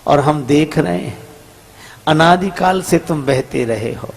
और हम देख रहे हैं अनादिकाल से तुम बहते रहे हो,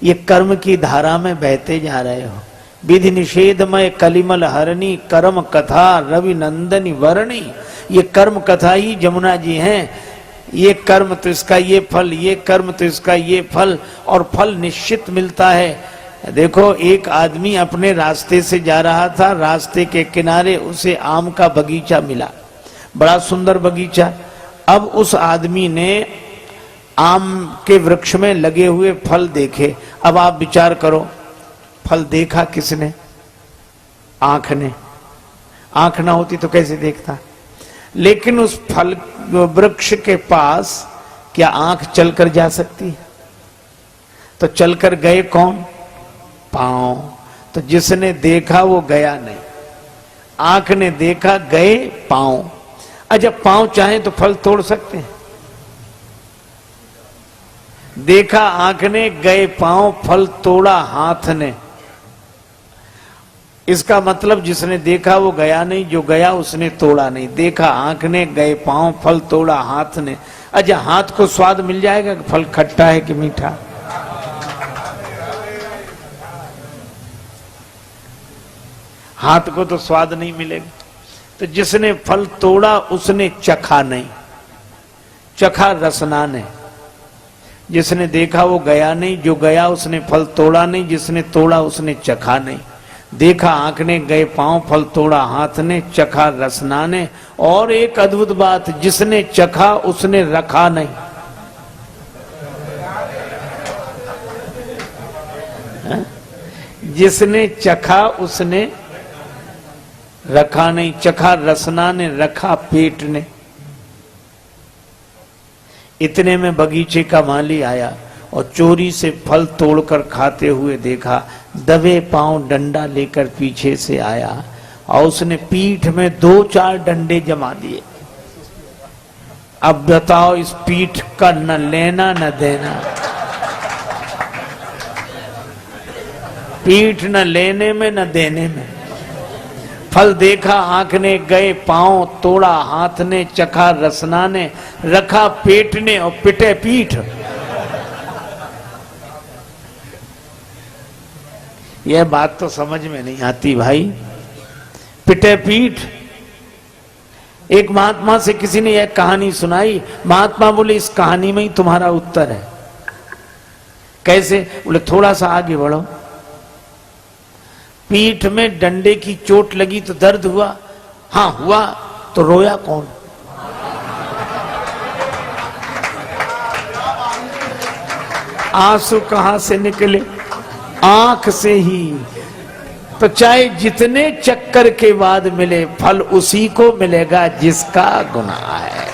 ये कर्म की धारा में बहते जा रहे हो। विधि निषेधमय कलिमल हरणी कर्म कथा रवि नंदनी वर्णी, ये कर्म कथा ही जमुना जी हैं। ये कर्म तो इसका ये फल, ये कर्म तो इसका ये फल, और फल निश्चित मिलता है। देखो एक आदमी अपने रास्ते से जा रहा था, रास्ते के किनारे उसे आम का बगीचा मिला, बड़ा सुंदर बगीचा। अब उस आदमी ने आम के वृक्ष में लगे हुए फल देखे। अब आप विचार करो, फल देखा किसने? आंख ने। आंख ना होती तो कैसे देखता? लेकिन उस फल वृक्ष के पास क्या आंख चलकर जा सकती है? तो चलकर गए कौन? पांव। तो जिसने देखा वो गया नहीं, आंख ने देखा, गए पांव। जब पांव चाहे तो फल तोड़ सकते हैं। देखा आंख ने, गए पांव, फल तोड़ा हाथ ने। इसका मतलब जिसने देखा वो गया नहीं, जो गया उसने तोड़ा नहीं। देखा आंख ने, गए पांव, फल तोड़ा हाथ ने। अच्छा, हाथ को स्वाद मिल जाएगा कि फल खट्टा है कि मीठा? हाथ को तो स्वाद नहीं मिलेगा। तो जिसने फल तोड़ा उसने चखा नहीं, चखा रसना ने। जिसने देखा वो गया नहीं, जो गया उसने फल तोड़ा नहीं, जिसने तोड़ा उसने चखा नहीं। देखा आंख ने, गए पांव, फल तोड़ा हाथ ने, चखा रसना ने। और एक अद्भुत बात, जिसने चखा उसने रखा नहीं। जिसने चखा उसने रखा नहीं। चखा रसना ने, रखा पेट ने। इतने में बगीचे का माली आया और चोरी से फल तोड़कर खाते हुए देखा। दबे पांव डंडा लेकर पीछे से आया और उसने पीठ में 2-4 डंडे जमा दिए। अब बताओ इस पीठ का न लेना न देना। पीठ न लेने में न देने में। फल देखा आंख ने, गए पांव, तोड़ा हाथ ने, चखा रसना ने, रखा पेट ने और पिटे पीठ। यह बात तो समझ में नहीं आती भाई। पिटे पीठ। एक महात्मा से किसी ने यह कहानी सुनाई। महात्मा बोले इस कहानी में ही तुम्हारा उत्तर है। कैसे? बोले थोड़ा सा आगे बढ़ो। पीठ में डंडे की चोट लगी तो दर्द हुआ? हाँ हुआ। तो रोया कौन? आंसू कहां से निकले? आंख से ही। तो चाहे जितने चक्कर के बाद मिले, फल उसी को मिलेगा जिसका गुनाह है।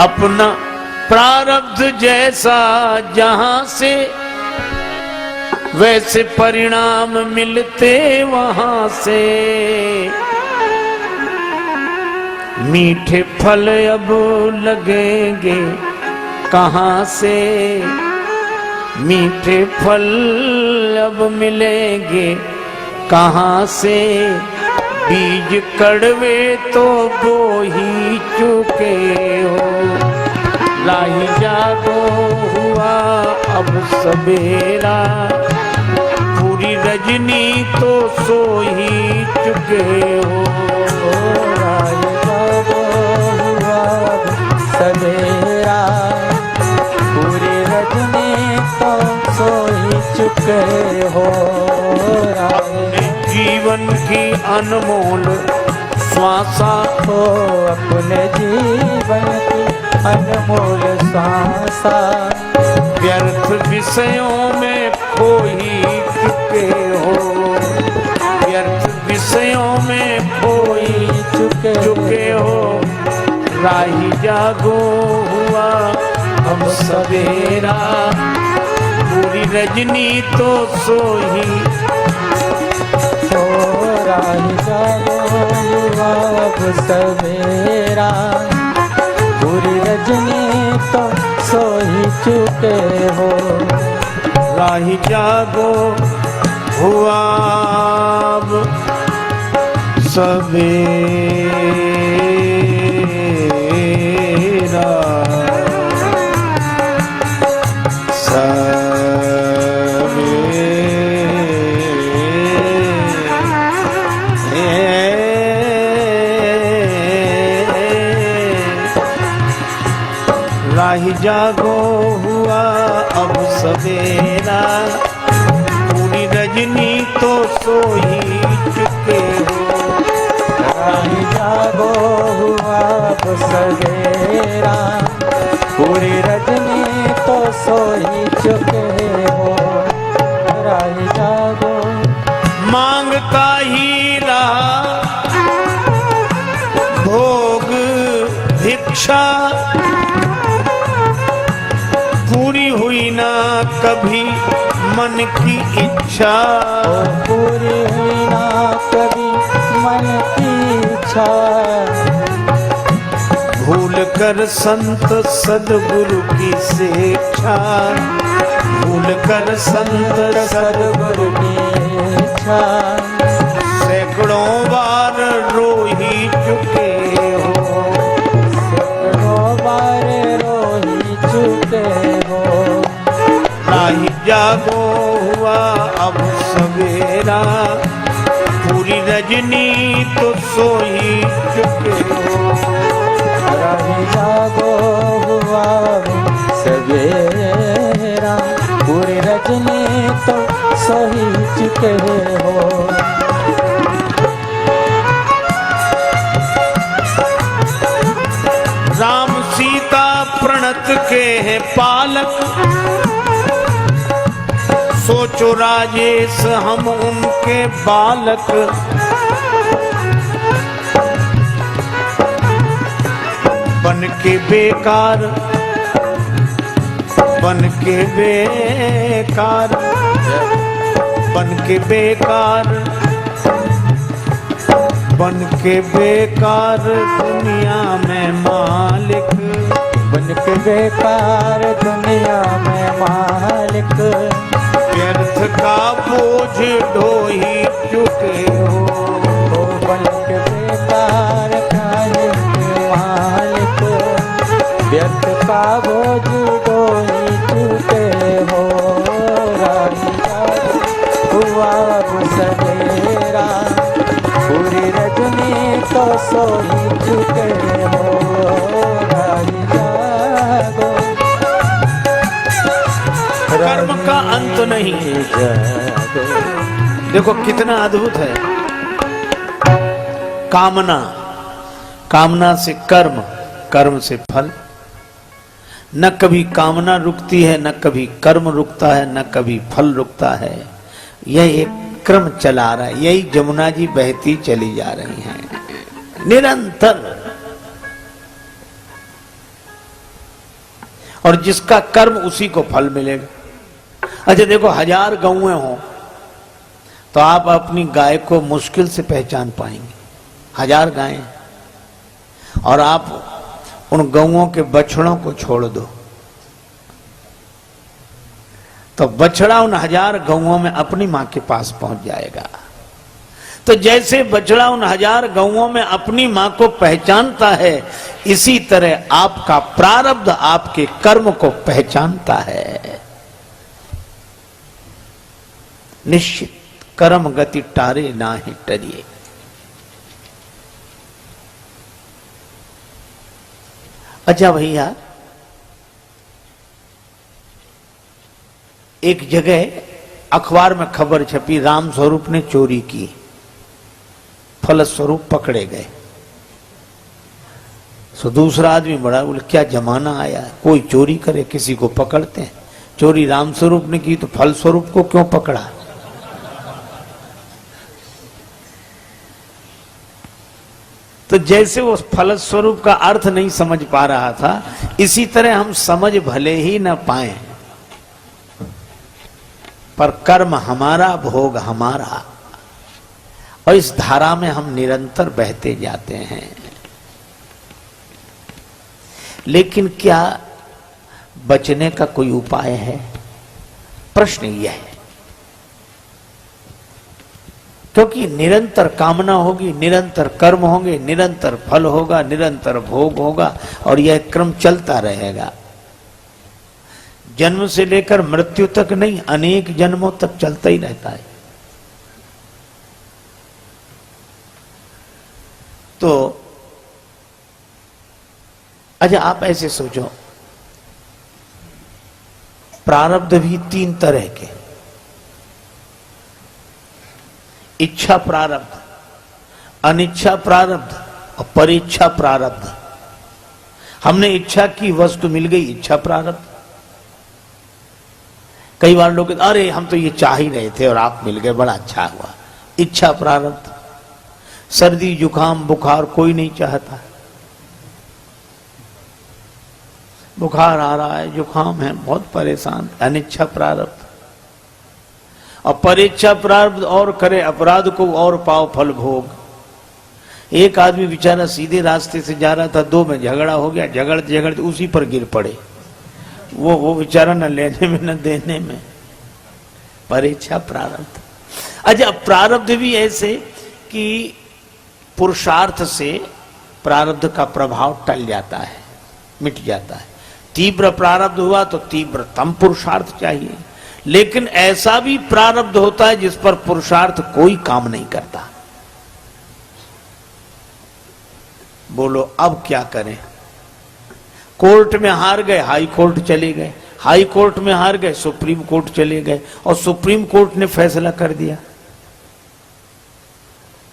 अपना प्रारब्ध जैसा जहां से वैसे परिणाम मिलते वहां से। मीठे फल अब लगेंगे कहां से? मीठे फल अब मिलेंगे कहां से? बीज कड़वे तो बो ही चुके हो। राही जागो हुआ अब सवेरा, पूरी रजनी तो सो ही चुके हो। राही जागो हुआ सवेरा, पूरी रजनी तो सो ही चुके हो। जीवन की अनमोल श्वासा हो, अपने जीवन की अनमोल श्वासा व्यर्थ विषयों में खो ही चुके हो। व्यर्थ विषयों में खो ही चुके हो। राही जागो हुआ अब सवेरा, पूरी रजनी तो सो ही। राही जागो हुआ अब सवेरा, पूरी रजनी तो सो ही चुके हो। राही जागो हुआ सवेरा राही जागो हुआ अब सवेरा, पूरी रजनी तो सो ही चुके हो। राही जागो हुआ अब सवेरा, पूरी रजनी तो सो ही चुके हो। राही जागो मांगता ही रहा भोग भिक्षा, पूरी हुई ना कभी मन की इच्छा। पूरी हुई ना कभी मन की इच्छा। भूल कर संत सदगुरु की शिक्षा, भूल कर संत सदगुरु की इच्छा। सैकड़ों बार रो ही चुके हो। सैकड़ों बार रो ही चुके हो। राही जागो हुआ अब सवेरा, पूरी रजनी तो सो ही चुके हो। राही जागो हुआ अब सवेरा, पूरी रजनी तो सो ही चुके हो। राम सीता प्रणत के हैं पालक, सोचो राजेश हम उनके बालक। बन के बेकार, बन के बेकार, बन के बेकार, बन के बेकार दुनिया में मालिक। बन के बेकार दुनिया में मालिक। व्यर्थ का बोझ ढो ही चुके हो। बन के बेकार काहे के मालिक। व्यर्थ का बोझ ढो ही चुके हो। राही जागो हुआ अब सवेरा, पूरी रजनी तो सो ही चुके हो। राही जागो कर्म का अंत नहीं। देखो कितना अद्भुत है। कामना, कामना से कर्म, कर्म से फल। न कभी कामना रुकती है, न कभी कर्म रुकता है, न कभी फल रुकता है। यह एक क्रम चला रहा है। यही जमुना जी बहती चली जा रही हैं निरंतर। और जिसका कर्म उसी को फल मिलेगा। अच्छा देखो, 1000 गौएं हो तो आप अपनी गाय को मुश्किल से पहचान पाएंगे। 1000 गायें, और आप उन गौओं के बछड़ों को छोड़ दो तो बछड़ा उन 1000 गौओं में अपनी मां के पास पहुंच जाएगा। तो जैसे बछड़ा उन 1000 गौओं में अपनी मां को पहचानता है, इसी तरह आपका प्रारब्ध आपके कर्म को पहचानता है। निश्चित कर्म गति टारे ना ही टरिए। अच्छा भैया, एक जगह अखबार में खबर छपी, राम स्वरूप ने चोरी की, फलस्वरूप पकड़े गए। सो दूसरा आदमी बड़ा बोले, क्या जमाना आया, कोई चोरी करे किसी को पकड़ते हैं। चोरी राम स्वरूप ने की तो फलस्वरूप को क्यों पकड़ा? तो जैसे वो फलस्वरूप का अर्थ नहीं समझ पा रहा था, इसी तरह हम समझ भले ही न पाए, पर कर्म हमारा, भोग हमारा, और इस धारा में हम निरंतर बहते जाते हैं। लेकिन क्या बचने का कोई उपाय है? प्रश्न यह है। क्योंकि निरंतर कामना होगी, निरंतर कर्म होंगे, निरंतर फल होगा, निरंतर भोग होगा और यह क्रम चलता रहेगा। जन्म से लेकर मृत्यु तक नहीं, अनेक जन्मों तक चलता ही रहता है। तो अच्छा आप ऐसे सोचो, प्रारब्ध भी तीन तरह के, इच्छा प्रारब्ध, अनिच्छा प्रारब्ध और परीक्षा प्रारब्ध। हमने इच्छा की वस्तु मिल गई, इच्छा प्रारब्ध। कई बार लोग अरे हम तो ये चाह ही रहे थे और आप मिल गए, बड़ा अच्छा हुआ, इच्छा प्रारब्ध। सर्दी जुकाम बुखार कोई नहीं चाहता, बुखार आ रहा है, जुकाम है, बहुत परेशान, अनिच्छा प्रारब्ध। और परीक्षा प्रारब्ध और करे अपराध को और पाओ फल भोग। एक आदमी बेचारा सीधे रास्ते से जा रहा था, दो में झगड़ा हो गया, झगड़ते झगड़ते उसी पर गिर पड़े। वो बेचारा न लेने में न देने में, परीक्षा प्रारब्ध। अच्छा प्रारब्ध भी ऐसे कि पुरुषार्थ से प्रारब्ध का प्रभाव टल जाता है, मिट जाता है। तीव्र प्रारब्ध हुआ तो तीव्रतम पुरुषार्थ चाहिए, लेकिन ऐसा भी प्रारब्ध होता है जिस पर पुरुषार्थ कोई काम नहीं करता। बोलो अब क्या करें? कोर्ट में हार गए, हाई कोर्ट चले गए, हाई कोर्ट में हार गए, सुप्रीम कोर्ट चले गए और सुप्रीम कोर्ट ने फैसला कर दिया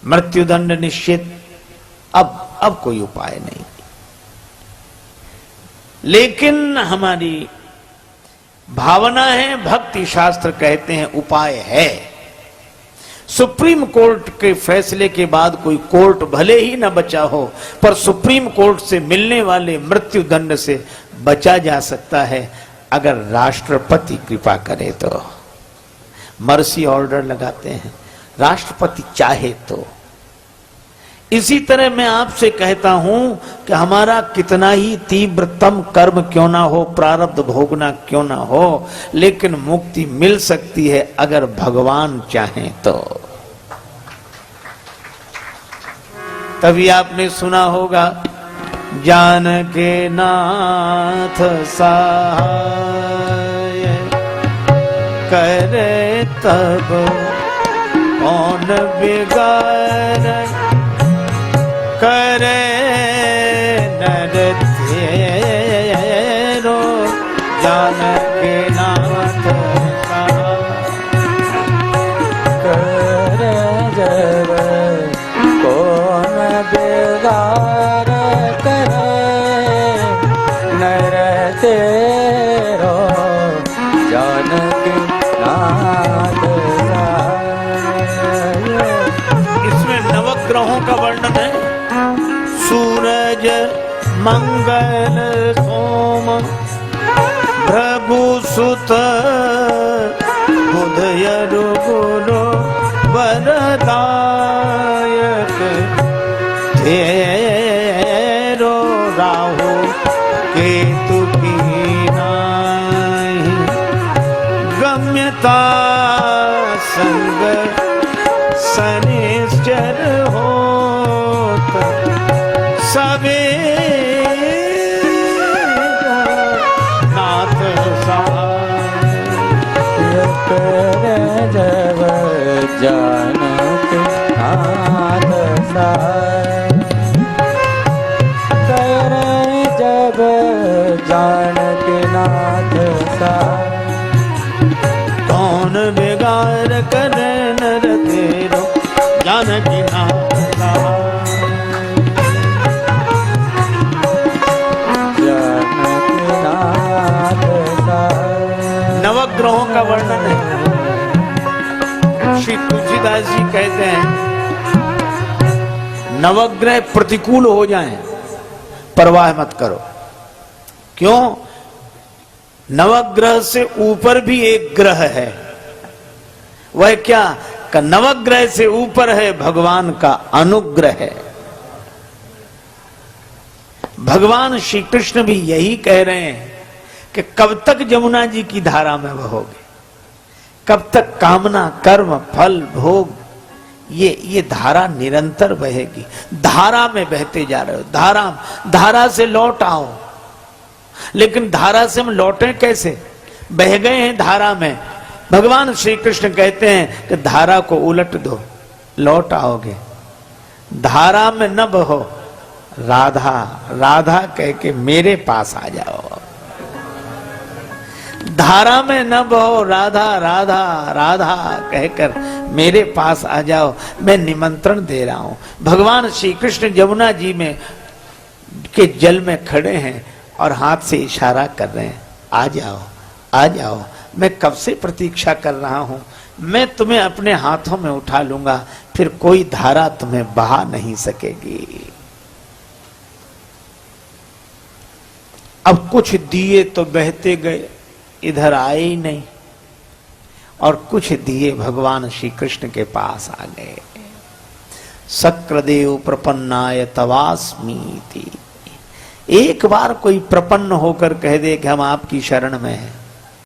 मृत्युदंड निश्चित। अब कोई उपाय नहीं। लेकिन हमारी भावना है, भक्ति शास्त्र कहते हैं उपाय है। सुप्रीम कोर्ट के फैसले के बाद कोई कोर्ट भले ही न बचा हो, पर सुप्रीम कोर्ट से मिलने वाले मृत्यु दंड से बचा जा सकता है अगर राष्ट्रपति कृपा करे तो। मर्सी ऑर्डर लगाते हैं, राष्ट्रपति चाहे तो। इसी तरह मैं आपसे कहता हूं कि हमारा कितना ही तीव्रतम कर्म क्यों ना हो, प्रारब्ध भोगना क्यों ना हो, लेकिन मुक्ति मिल सकती है अगर भगवान चाहें तो। तभी आपने सुना होगा, जानके नाथ सहाय करे तब कौन बिगाड़ करे नर तेरो। जानके नाथ करे जब कौन बिगाड़ करे नर तेरो। जानके नाथ इसमें नवग्रहों का वर्णन है। सूरज मंगल सोम प्रभु सुत बुध यरु गुरु वरदायक तेरो। राहु केतु की नाही गम्यता संग शनिश्चर होत सबे नाथ करे जब जानके नाथ करे जब जानके नाथ कौन बिगाड़ करे नर तेरो। जानकी नाथ नवग्रहों का वर्णन है। श्री तुलसीदास जी कहते हैं, नवग्रह प्रतिकूल हो जाएं, परवाह मत करो। क्यों? नवग्रह से ऊपर भी एक ग्रह है। वह क्या? का नवग्रह से ऊपर है भगवान का अनुग्रह है। भगवान श्री कृष्ण भी यही कह रहे हैं कि कब तक जमुना जी की धारा में बहोगे, कब तक कामना कर्म फल भोग ये धारा निरंतर बहेगी। धारा में बहते जा रहे हो, धारा से लौट आओ। लेकिन धारा से हम लौटें कैसे? बह गए हैं धारा में। भगवान श्री कृष्ण कहते हैं कि धारा को उलट दो, लौट आओगे। धारा में न बहो, राधा राधा कह के मेरे पास आ जाओ। धारा में न बहो, राधा राधा राधा कहकर मेरे पास आ जाओ। मैं निमंत्रण दे रहा हूं। भगवान श्री कृष्ण यमुना जी में के जल में खड़े हैं और हाथ से इशारा कर रहे हैं, आ जाओ आ जाओ। मैं कब से प्रतीक्षा कर रहा हूं। मैं तुम्हें अपने हाथों में उठा लूंगा, फिर कोई धारा तुम्हें बहा नहीं सकेगी। अब कुछ दिए तो बहते गए, इधर आए ही नहीं, और कुछ दिए भगवान श्री कृष्ण के पास आ गए। शक्रदेव प्रपन्नाय तवास्मीति। एक बार कोई प्रपन्न होकर कह दे कि हम आपकी शरण में हैं,